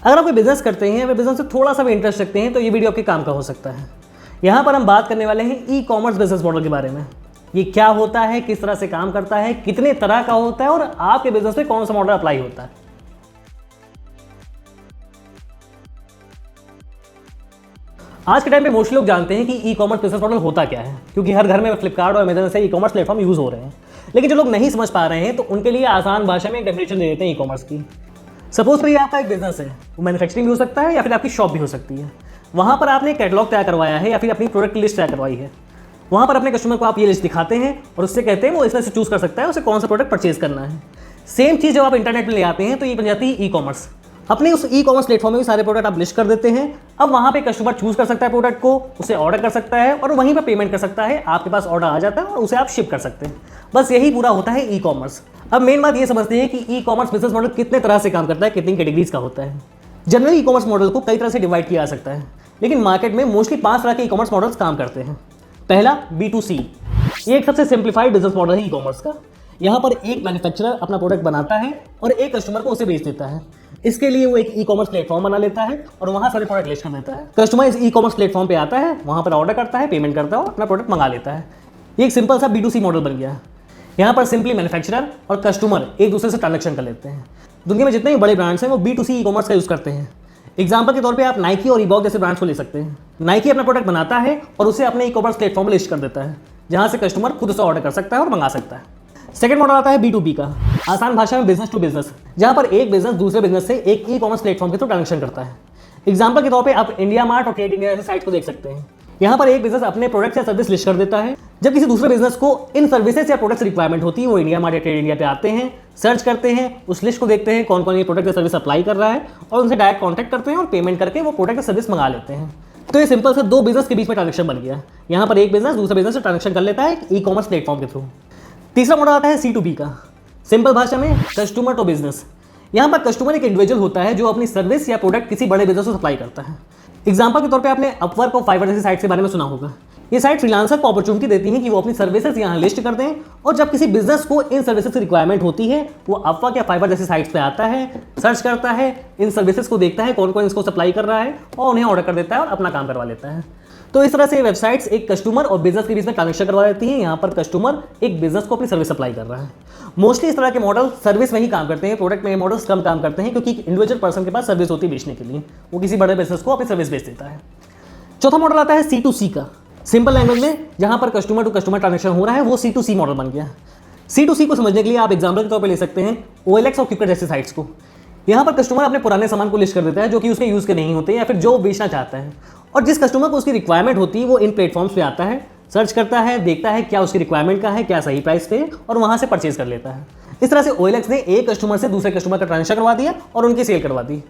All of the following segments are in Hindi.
अगर आप कोई बिजनेस करते हैं या बिजनेस से थोड़ा सा भी इंटरेस्ट रखते हैं तो ये वीडियो आपके काम का हो सकता है। यहाँ पर हम बात करने वाले हैं ई कॉमर्स बिजनेस मॉडल के बारे में। ये क्या होता है, किस तरह से काम करता है, कितने तरह का होता है और आपके बिजनेस में कौन सा मॉडल अप्लाई होता है। आज के टाइम पे मोस्टली लोग जानते हैं कि ई कॉमर्स बिजनेस मॉडल होता क्या है, क्योंकि हर घर में फ्लिपकार्ट और अमेजन से ई कॉमर्स प्लेटफॉर्म यूज हो रहे हैं। लेकिन जो लोग नहीं समझ पा रहे हैं तो उनके लिए आसान भाषा में एक डेफिनेशन दे देते हैं ई कॉमर्स की। सपोज करिए आपका एक बिजनेस है, वो मैन्युफैक्चरिंग भी हो सकता है या फिर आपकी शॉप भी हो सकती है। वहाँ पर आपने कैटलॉग तैयार करवाया है या फिर अपनी प्रोडक्ट की लिस्ट तैयार करवाई है। वहाँ पर अपने कस्टमर को आप ये लिस्ट दिखाते हैं और उससे कहते हैं वो इसमें से चूज कर सकता है उसे कौन सा प्रोडक्ट परचेज करना है। सेम चीज़ जब आप इंटरनेट में ले आते हैं तो ये बन जाती है ई कॉमर्स। अपने उस ई कॉमर्स प्लेटफॉर्म में भी सारे प्रोडक्ट आप लिस्ट कर देते हैं। अब वहाँ पे कस्टमर चूज कर सकता है प्रोडक्ट को, उसे ऑर्डर कर सकता है और वहीं पर पेमेंट कर सकता है। आपके पास ऑर्डर आ जाता है और उसे आप शिप कर सकते हैं। बस यही पूरा होता है ई कॉमर्स। अब मेन बात ये समझते हैं कि ई कॉमर्स बिजनेस मॉडल कितने तरह से काम करता है, कितनी कैटेगरीज का होता है। जनरली ई कॉमर्स मॉडल को कई तरह से डिवाइड किया जा सकता है, लेकिन मार्केट में मोस्टली 5 तरह के ई कॉमर्स मॉडल्स काम करते हैं। पहला B2C, ये एक सबसे सिंप्लीफाइड बिजनेस मॉडल है ई कॉमर्स का। यहाँ पर एक मैन्युफैक्चरर अपना प्रोडक्ट बनाता है और एक कस्टमर को उसे बेच देता है। इसके लिए वो एक ई कॉमर्स प्लेटफॉर्म बना लेता है और वहाँ सारे प्रोडक्ट लिस्ट कर देता है। कस्टमर इस ई कॉमर्स प्लेटफॉर्म पे आता है, वहाँ पर ऑर्डर करता है, पेमेंट करता है और अपना प्रोडक्ट मंगा लेता है। ये एक सिंपल सा B2C मॉडल बन गया। यहाँ पर सिंपली मैन्युफैक्चरर और कस्टमर एक दूसरे से ट्रांजेक्शन कर लेते हैं। दुनिया में जितने भी बड़े ब्रांड्स हैं वो B2C ई कॉमर्स का यूज़ करते हैं। एग्जाम्पल के तौर पे आप नाइकी और रीबॉक जैसे ब्रांड्स को ले सकते हैं। नाइकी अपना प्रोडक्ट बनाता है और उसे अपने ई कॉमर्स प्लेटफॉर्म पर लिस्ट कर देता है, जहाँ से कस्टमर खुद उसे ऑर्डर कर सकता है और मंगा सकता है। सेकंड मॉडल आता है B2B का, आसान भाषा में बिजनेस टू बिजनेस, जहाँ पर एक बिजनेस दूसरे बिजनेस से एक ई कॉमर्स प्लेटफॉर्म के थ्रू ट्रांजेक्शन करता है। एग्जाम्पल के तौर पे आप इंडिया मार्ट और ट्रेड इंडिया जैसे साइट को देख सकते हैं। यहाँ पर एक बिजनेस अपने प्रोडक्ट या सर्विस लिस्ट कर देता है। जब किसी दूसरे बिजनेस को इन सर्विसेज या प्रोडक्ट्स रिक्वायरमेंट होती है, वो इंडिया मार्ट या ट्रेड इंडिया पे आते हैं, सर्च करते हैं, उस लिस्ट को देखते हैं कौन कौन ये प्रोडक्ट या सर्विस अप्लाई कर रहा है और उनसे डायरेक्ट कॉन्टैक्ट करते हैं और पेमेंट करके वो प्रोडक्ट या सर्विस मंगा लेते हैं। तो ये सिंपल से दो बिजनेस के बीच में ट्रांजेक्शन बन गया। यहाँ पर एक बिजनेस दूसरे बिजनेस से ट्रांजेक्शन कर लेता है ई कॉमर्स प्लेटफॉर्म के थ्रू। तीसरा मॉडल आता है C2B का, सिंपल भाषा में कस्टमर टू बिजनेस। यहाँ पर कस्टमर एक इंडिविजुअल होता है जो अपनी सर्विस या प्रोडक्ट किसी बड़े बिजनेस को सप्लाई करता है। एग्जाम्पल के तौर पे आपने अपवर्क और फाइवर जैसी साइट के बारे में सुना होगा। ये साइट फ्रीलांसर को अपॉर्चुनिटी देती है कि वो अपनी सर्विसेज यहाँ लिस्ट कर दें और जब किसी बिजनेस को इन सर्विसेज की रिक्वायरमेंट होती है वो अपवर्क या फाइवर जैसी साइट्स पे आता है, सर्च करता है, इन सर्विसेज को देखता है कौन कौन इसको सप्लाई कर रहा है और उन्हें ऑर्डर कर देता है और अपना काम करवा लेता है। तो इस तरह से वेबसाइट्स एक कस्टमर और बिजनेस के बीच में ट्रांजेक्शन करवा देती हैं। यहाँ पर कस्टमर एक बिजनेस को अपनी सर्विस सप्लाई कर रहा है। मोस्टली इस तरह के मॉडल सर्विस में ही काम करते हैं, प्रोडक्ट में मॉडल्स कम काम करते हैं, क्योंकि इंडिविजुअल पर्सन के पास सर्विस होती है बेचने के लिए, वो किसी बड़े बिजनेस को अपनी सर्विस बेच देता है। चौथा मॉडल आता है C2C का, सिंपल लैंग्वेज में जहाँ पर कस्टमर टू कस्टमर ट्रांजेक्शन हो रहा है वो C2C मॉडल बन गया। C2C को समझने के लिए आप एग्जाम्पल के तौर पर ले सकते हैं OLX और क्विकर जैसी साइट्स को। यहाँ पर कस्टमर अपने पुराने सामान को लिस्ट कर देता है जो कि उसके यूज़ के नहीं होते या फिर जो वो बेचना चाहता है, और जिस कस्टमर को उसकी रिक्वायरमेंट होती है वो इन प्लेटफॉर्म्स पे आता है, सर्च करता है, देखता है क्या उसकी रिक्वायरमेंट का है, क्या सही प्राइस पे, और वहाँ से परचेज कर लेता है। इस तरह से OLX ने एक कस्टमर से दूसरे कस्टमर का ट्रांजेक्शन करवा दिया और उनकी सेल करवा दी।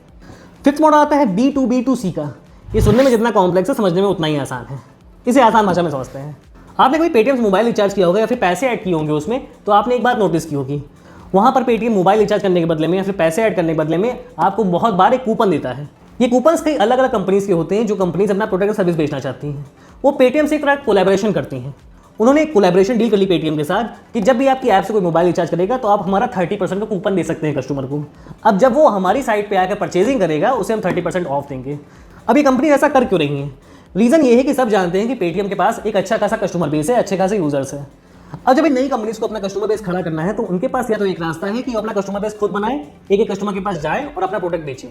फिफ्थ मॉडल आता है B2B2C का। ये सुनने में जितना कॉम्प्लेक्स है समझने में उतना ही आसान है। इसे आसान भाषा में समझते हैं। आपने कोई पेटीएम मोबाइल रिचार्ज किया होगा या फिर पैसे ऐड किए होंगे उसमें, तो आपने एक बात नोटिस की होगी, वहाँ पर पेटीएम मोबाइल रिचार्ज करने के बदले में या फिर पैसे ऐड करने के बदले में आपको बहुत बार एक कूपन देता है। ये कूपन्स कई अलग अलग कंपनीज के होते हैं जो कंपनीज अपना प्रोडक्ट और सर्विस बेचना चाहती हैं। वो पेटीएम से एक तरह कोलैबोरेशन करती हैं। उन्होंने एक कोलैबोरेशन डील कर ली पेटीएम के साथ कि जब भी आपकी ऐप से कोई मोबाइल रिचार्ज करेगा तो आप हमारा 30% का कूपन दे सकते हैं कस्टमर को। अब जब वो हमारी साइट पे आकर परचेजिंग करेगा उसे हम 30% ऑफ देंगे। अब ये कंपनी ऐसा कर क्यों रही है? रीज़न ये है कि सब जानते हैं कि पेटीएम के पास एक अच्छा खासा कस्टमर बेस है, अच्छे खासे यूजर्स है। अब जब इन नई कंपनीज को अपना कस्टमर बेस खड़ा करना है तो उनके पास या तो एक रास्ता है कि वो अपना कस्टमर बेस खुद बनाए, एक एक कस्टमर के पास जाए और अपना प्रोडक्ट बेचे,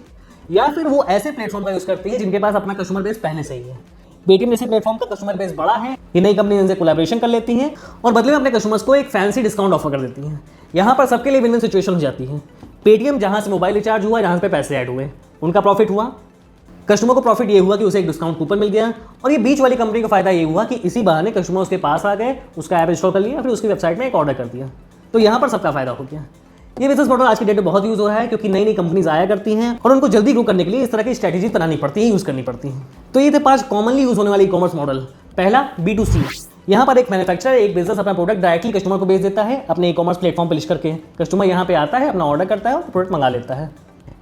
या फिर वो ऐसे प्लेटफॉर्म का यूज करती है जिनके पास अपना कस्टमर बेस पहले से ही है। पेटीएम जैसे प्लेटफॉर्म का कस्टमर बेस बड़ा है, ये नई कंपनी इनसे कोलैबोरेशन कर लेती हैं और बदले में अपने कस्टमर्स को एक फैंसी डिस्काउंट ऑफर कर देती हैं। यहाँ पर सबके लिए विन विन सिचुएशन हो जाती है। पेटीएम जहाँ से मोबाइल रिचार्ज हुआ, जहाँ पे पैसे ऐड हुए, उनका प्रॉफिट हुआ। कस्टमर को प्रॉफिट ये हुआ कि उसे एक डिस्काउंट कूपन मिल गया, और ये बीच वाली कंपनी को फायदा ये हुआ कि इसी बहाने कस्टमर उसके पास आ गए, उसका ऐप इंस्टॉल कर लिया, फिर उसकी वेबसाइट में एक ऑर्डर कर दिया। तो यहाँ पर सबका फायदा हो गया। ये बिजनेस मॉडल आज की डेट में बहुत यूज हो रहा है क्योंकि नई नई कंपनीज आया करती हैं और उनको जल्दी ग्रो करने के लिए इस तरह की स्ट्रैटेजी बनानी पड़ती है, यूज करनी पड़ती है। तो ये थे 5 कॉमनली यूज होने वाले ई कॉमर्स मॉडल। पहला B2C, यहाँ पर एक मैन्युफैक्चरर एक बिजनेस अपना प्रोडक्ट डायरेक्टली कस्टमर को बेच देता है अपने ई कॉमर्स प्लेटफॉर्म पर लिस्ट करके। कस्टमर यहाँ पे आता है, अपना ऑर्डर करता है और प्रोडक्ट मंगा लेता है।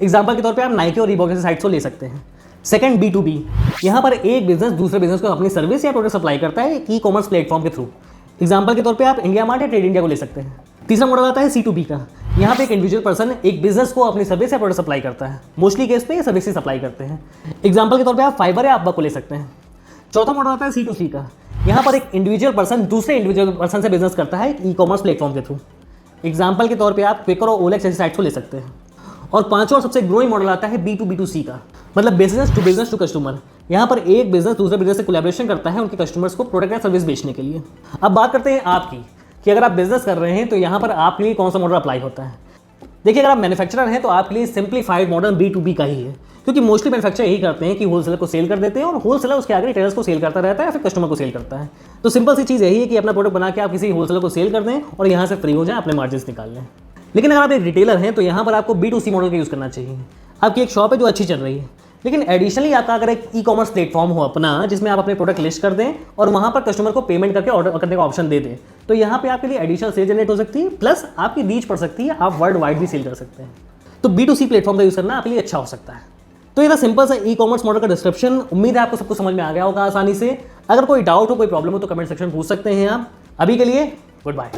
एग्जाम्पल के तौर पर आप नाइकी और रीबॉक जैसे साइट्स को ले सकते हैं। सेकंड B2B, यहाँ पर एक बिजनेस दूसरे बिजनेस को अपनी सर्विस या प्रोडक्ट सप्लाई करता है ई कॉमर्स प्लेटफॉर्म के थ्रू। एग्जाम्पल के तौर पे आप इंडिया मार्ट या ट्रेड इंडिया को ले सकते हैं। तीसरा मॉडल आता है C2B का। यहाँ पे एक इंडिविजुअल पर्सन एक बिजनेस को अपनी सर्विस या प्रोडक्ट सप्लाई करता है। मोस्टली केस पे ये सर्विस सप्लाई करते हैं। एग्जांपल के तौर पे आप फाइवर या अपवर्क को ले सकते हैं। चौथा मॉडल आता है C2C का। यहाँ पर एक इंडिविजुअल पर्सन दूसरे इंडिविजुअल पर्सन से बिजनेस करता है ई कॉमर्स प्लेटफॉर्म के थ्रू। एग्जाम्पल के तौर पे आप क्विकर और OLX जैसी साइट्स को ले सकते हैं। और पांचवा और सबसे ग्रोइंग मॉडल आता है B2B2C का, मतलब बिजनेस टू कस्टमर। यहाँ पर एक बिजनेस दूसरे बिजनेस से कोलैबोरेशन करता है उनके कस्टमर्स को प्रोडक्ट या सर्विस बेचने के लिए। अब बात करते हैं आपकी कि अगर आप बिजनेस कर रहे हैं तो यहाँ पर आपके लिए कौन सा मॉडल अप्लाई होता है। देखिए, अगर आप मैन्युफैक्चरर हैं तो आपके लिए सिंप्लीफाइड मॉडल B2B का ही है, क्योंकि मोस्टली मैन्युफैक्चरर यही करते हैं कि होलसेलर को सेल कर देते हैं और होलसेलर उसके आगे रिटेलर्स को सेल करता रहता है या फिर कस्टमर को सेल करता है। तो सिंपल सी चीज़ यही है कि अपना प्रोडक्ट बना के आप किसी होलसेलर को सेल कर दें और यहाँ से फ्री हो जाए, अपने मार्जिन निकाल लें। लेकिन अगर आप एक रिटेलर हैं तो यहाँ पर आपको B2C मॉडल का यूज़ करना चाहिए। आपकी एक शॉप है जो अच्छी चल रही है, लेकिन एडिशनली आपका अगर एक ई-कॉमर्स प्लेटफॉर्म हो अपना, जिसमें आप अपने प्रोडक्ट लिस्ट कर दें और वहाँ पर कस्टमर को पेमेंट करके ऑर्डर करने का ऑप्शन दे दें, तो यहाँ पे आपके लिए एडिशनल सेल जनरेट हो सकती है, प्लस आपकी रीच बढ़ सकती है, आप वर्ल्ड वाइड भी सेल कर सकते हैं। तो B2C प्लेटफॉर्म का यूज़ करना आपके लिए अच्छा हो सकता है। तो ये था सिंपल सा ई-कॉमर्स मॉडल का डिस्क्रिप्शन। उम्मीद है आपको सब कुछ समझ में आ गया होगा आसानी से। अगर कोई डाउट हो, कोई प्रॉब्लम हो तो कमेंट सेक्शन में पूछ सकते हैं आप। अभी के लिए गुड बाय।